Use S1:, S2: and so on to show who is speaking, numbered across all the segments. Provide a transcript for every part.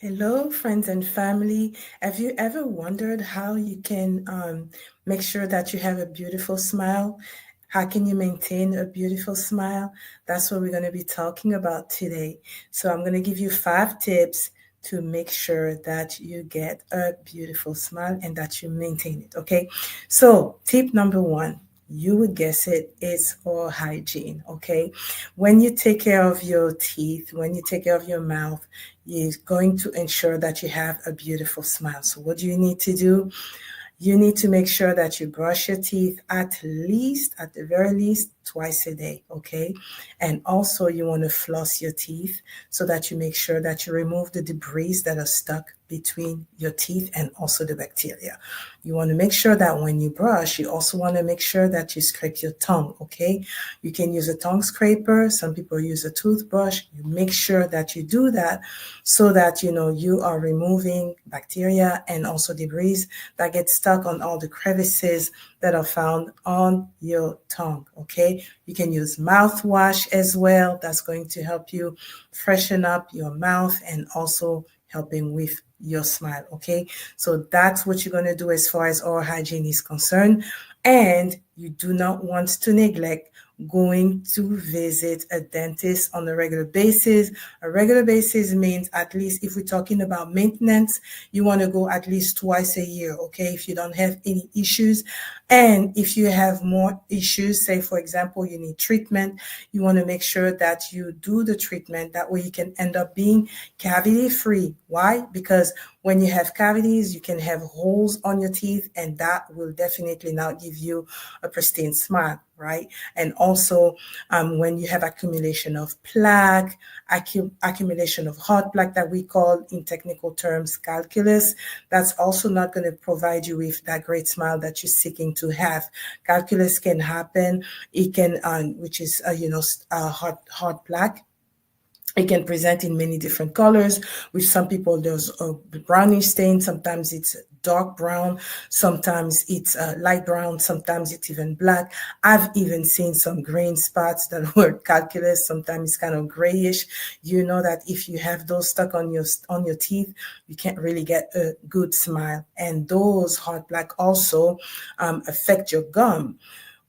S1: Hello, friends and family. Have you ever wondered how you can make sure that you have a beautiful smile? How can you maintain a beautiful smile? That's what we're going to be talking about today. So, I'm going to give you 5 tips to make sure that you get a beautiful smile and that you maintain it. Okay. So, tip number 1, you would guess it, is oral hygiene. Okay. When you take care of your teeth, when you take care of your mouth, is going to ensure that you have a beautiful smile. So, what do you need to do? You need to make sure that you brush your teeth at the very least, twice a day, okay? And also, you want to floss your teeth so that you make sure that you remove the debris that are stuck between your teeth and also the bacteria. You want to make sure that when you brush, you also want to make sure that you scrape your tongue, okay? You can use a tongue scraper. Some people use a toothbrush. You make sure that you do that so that you are removing bacteria and also debris that get stuck on all the crevices that are found on your tongue. Okay, you can use mouthwash as well. That's going to help you freshen up your mouth and also helping with your smile. Okay, so that's what you're going to do as far as oral hygiene is concerned. And you do not want to neglect going to visit a dentist on a regular basis. A regular basis means, at least if we're talking about maintenance, you want to go at least twice a year, okay, if you don't have any issues. And if you have more issues, say for example, you need treatment, you want to make sure that you do the treatment. That way you can end up being cavity free. Why? Because when you have cavities, you can have holes on your teeth, and that will definitely not give you a pristine smile, right? And also, when you have accumulation of plaque, accumulation of hard plaque that we call in technical terms calculus, that's also not going to provide you with that great smile that you're seeking to have. Calculus can happen. It can, which is, hard plaque. It can present in many different colors. With some people, there's a brownish stain. Sometimes it's dark brown. Sometimes it's light brown. Sometimes it's even black. I've even seen some green spots that were calculus. Sometimes it's kind of grayish. You know that if you have those stuck on your teeth, you can't really get a good smile. And those hard black also affect your gum.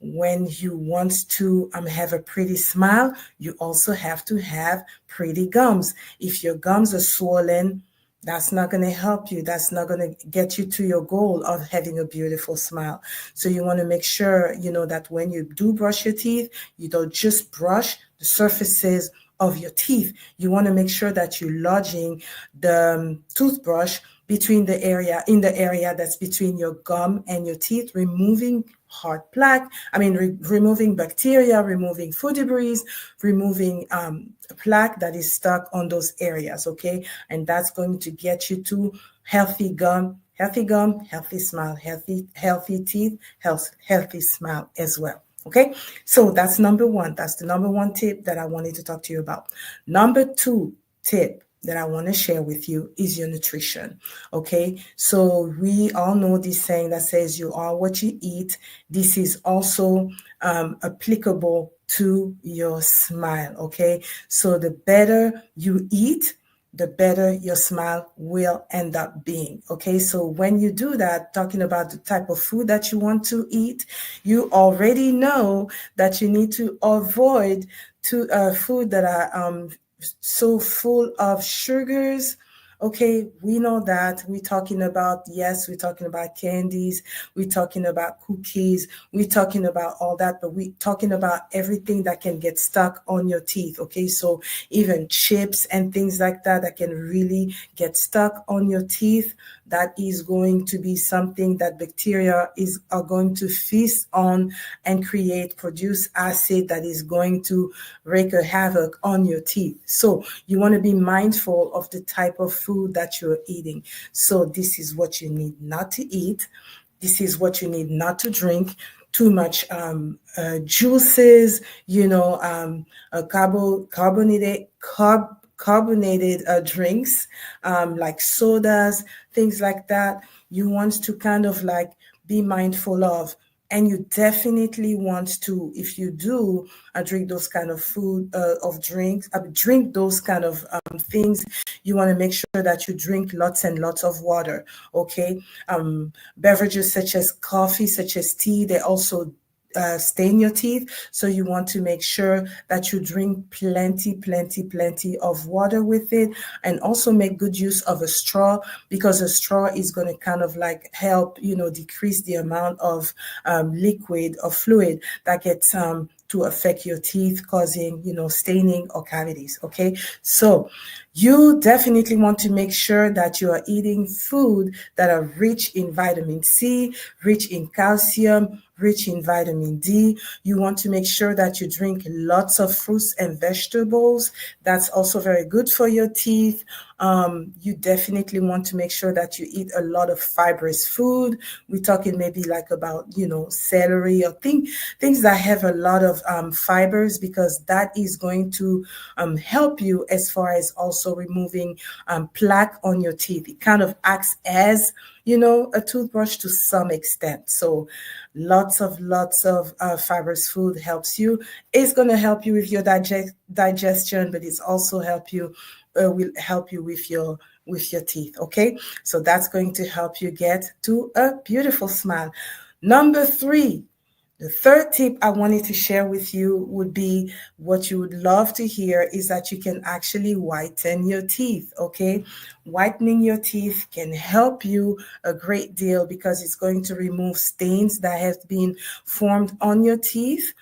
S1: When you want to have a pretty smile, you also have to have pretty gums. If your gums are swollen, that's not going to help you. That's not going to get you to your goal of having a beautiful smile. So you want to make sure, that when you do brush your teeth, you don't just brush the surfaces of your teeth. You want to make sure that you're lodging the toothbrush in the area that's between your gum and your teeth, removing hard plaque. Removing bacteria, removing food debris, removing plaque that is stuck on those areas. Okay, and that's going to get you to healthy gum, healthy smile, healthy teeth, healthy smile as well. Okay, so that's number 1. That's the number 1 tip that I wanted to talk to you about. Number 2 tip that I want to share with you is your nutrition. Okay, so we all know this saying that says you are what you eat. This is also applicable to your smile. Okay, so the better you eat, the better your smile will end up being. Okay, so when you do that, talking about the type of food that you want to eat, you already know that you need to avoid food that are so full of sugars. Okay, we know that. We're talking about candies, we're talking about cookies, we're talking about all that, but we're talking about everything that can get stuck on your teeth. Okay, so even chips and things like that can really get stuck on your teeth. That is going to be something that bacteria are going to feast on and produce acid that is going to wreak a havoc on your teeth. So you want to be mindful of the type of food that you're eating. So this is what you need not to eat. This is what you need not to drink. Too much juices, carbonated drinks, like sodas, things like that. You want to kind of like be mindful of. And you definitely want to, if you do drink those kind of food, of drinks, drink those kind of things, you want to make sure that you drink lots and lots of water, okay? Beverages such as coffee, such as tea, they also stain your teeth. So you want to make sure that you drink plenty of water with it, and also make good use of a straw, because a straw is going to kind of like help, decrease the amount of liquid or fluid that gets to affect your teeth, causing, staining or cavities. Okay. So you definitely want to make sure that you are eating food that are rich in vitamin C, rich in calcium, rich in vitamin D. You want to make sure that you drink lots of fruits and vegetables. That's also very good for your teeth. You definitely want to make sure that you eat a lot of fibrous food. We're talking maybe like about, celery or things that have a lot of fibers, because that is going to help you as far as also removing plaque on your teeth. It kind of acts as, a toothbrush to some extent. So lots of fibrous food helps you. It's going to help you with your digestion, but it's also will help you with your teeth. Okay, so that's going to help you get to a beautiful smile. Number 3, the third tip I wanted to share with you would be, what you would love to hear is that you can actually whiten your teeth. Okay, whitening your teeth can help you a great deal, because it's going to remove stains that have been formed on your teeth.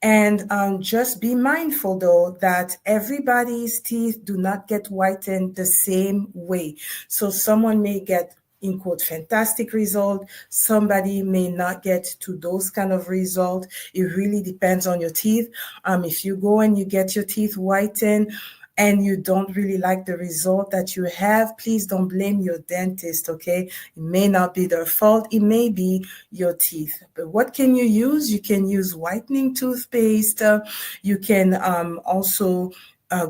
S1: And just be mindful, though, that everybody's teeth do not get whitened the same way. So someone may get, in quote, fantastic result. Somebody may not get to those kind of result. It really depends on your teeth. If you go and you get your teeth whitened, and you don't really like the result that you have, please don't blame your dentist, okay? It may not be their fault. It may be your teeth. But what can you use? You can use whitening toothpaste. You can also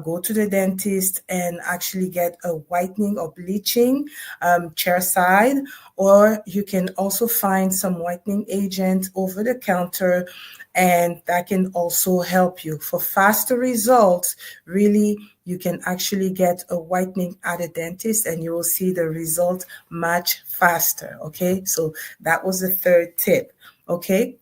S1: go to the dentist and actually get a whitening or bleaching chairside, or you can also find some whitening agent over the counter, and that can also help you for faster results. Really, you can actually get a whitening at a dentist, and you will see the result much faster. Okay, so that was the third tip. Okay.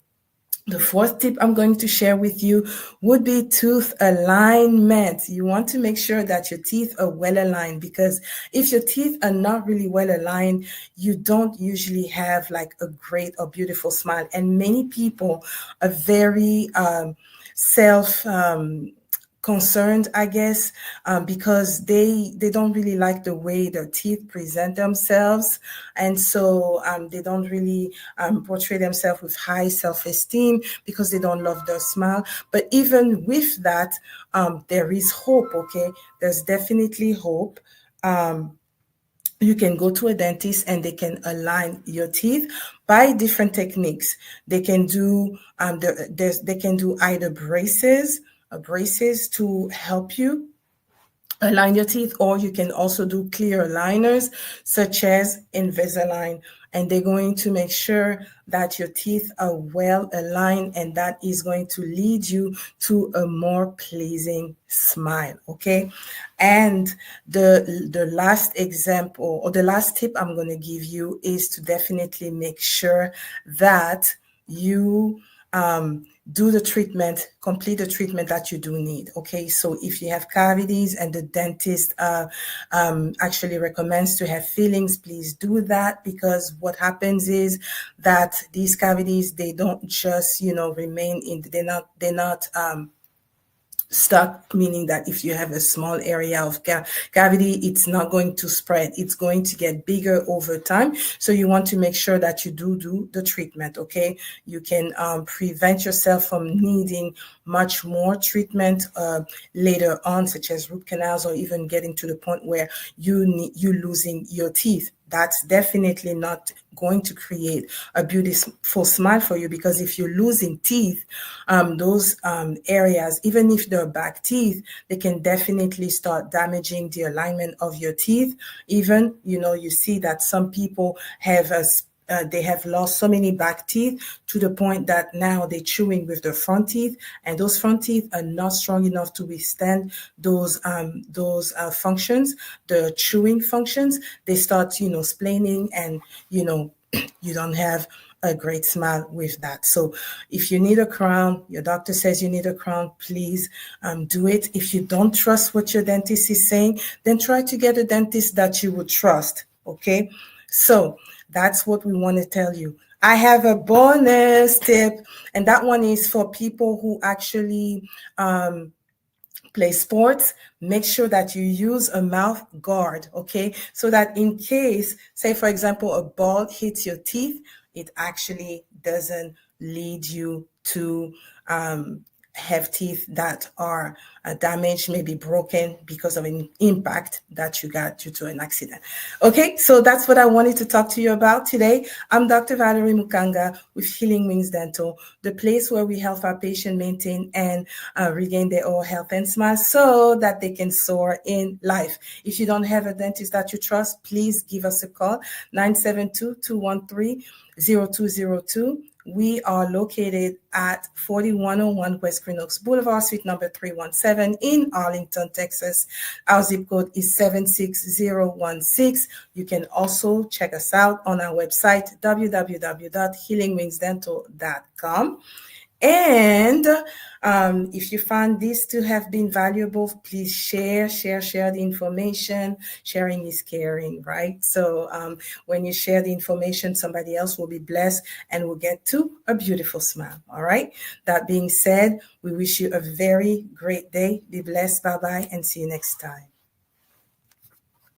S1: The fourth tip I'm going to share with you would be tooth alignment. You want to make sure that your teeth are well aligned, because if your teeth are not really well aligned, you don't usually have like a great or beautiful smile. And many people are very self concerned, I guess, because they don't really like the way their teeth present themselves, and so they don't really portray themselves with high self-esteem, because they don't love their smile. But even with that, there is hope. Okay, there's definitely hope. You can go to a dentist and they can align your teeth by different techniques. They can do they can do either braces to help you align your teeth, or you can also do clear aligners such as Invisalign, and they're going to make sure that your teeth are well aligned, and that is going to lead you to a more pleasing smile. Okay, and the last example, or the last tip I'm going to give you, is to definitely make sure that you do the treatment, complete the treatment that you do need. Okay, so if you have cavities and the dentist actually recommends to have fillings, please do that, because what happens is that these cavities, they don't just remain in, they're not stuck, meaning that if you have a small area of cavity, it's not going to spread. It's going to get bigger over time. So you want to make sure that you do the treatment. Okay, you can prevent yourself from needing much more treatment later on, such as root canals, or even getting to the point where you losing your teeth. That's definitely not going to create a beautiful smile for you, because if you're losing teeth, those areas, even if they're back teeth, they can definitely start damaging the alignment of your teeth. Even, you see that some people have they have lost so many back teeth to the point that now they're chewing with their front teeth, and those front teeth are not strong enough to withstand those functions, the chewing functions. They start, splaining, and you don't have a great smile with that. So if you need a crown, your doctor says you need a crown, please do it. If you don't trust what your dentist is saying, then try to get a dentist that you would trust. Okay, so that's what we want to tell you. I have a bonus tip, and that one is for people who actually play sports. Make sure that you use a mouth guard, okay? So that in case, say for example, a ball hits your teeth, it actually doesn't lead you to have teeth that are damaged, maybe broken because of an impact that you got due to an accident. Okay, so that's what I wanted to talk to you about today. I'm Dr. Valerie Mukanga with Healing Wings Dental, the place where we help our patients maintain and regain their oral health and smile so that they can soar in life. If you don't have a dentist that you trust, please give us a call, 972-213-0202. We are located at 4101 West Green Oaks Boulevard, suite number 317 in Arlington, Texas. Our zip code is 76016. You can also check us out on our website, www.healingwingsdental.com. And if you found this to have been valuable, please share the information. Sharing is caring, right? So when you share the information, somebody else will be blessed and will get to a beautiful smile. All right. That being said, we wish you a very great day. Be blessed. Bye-bye, and see you next time.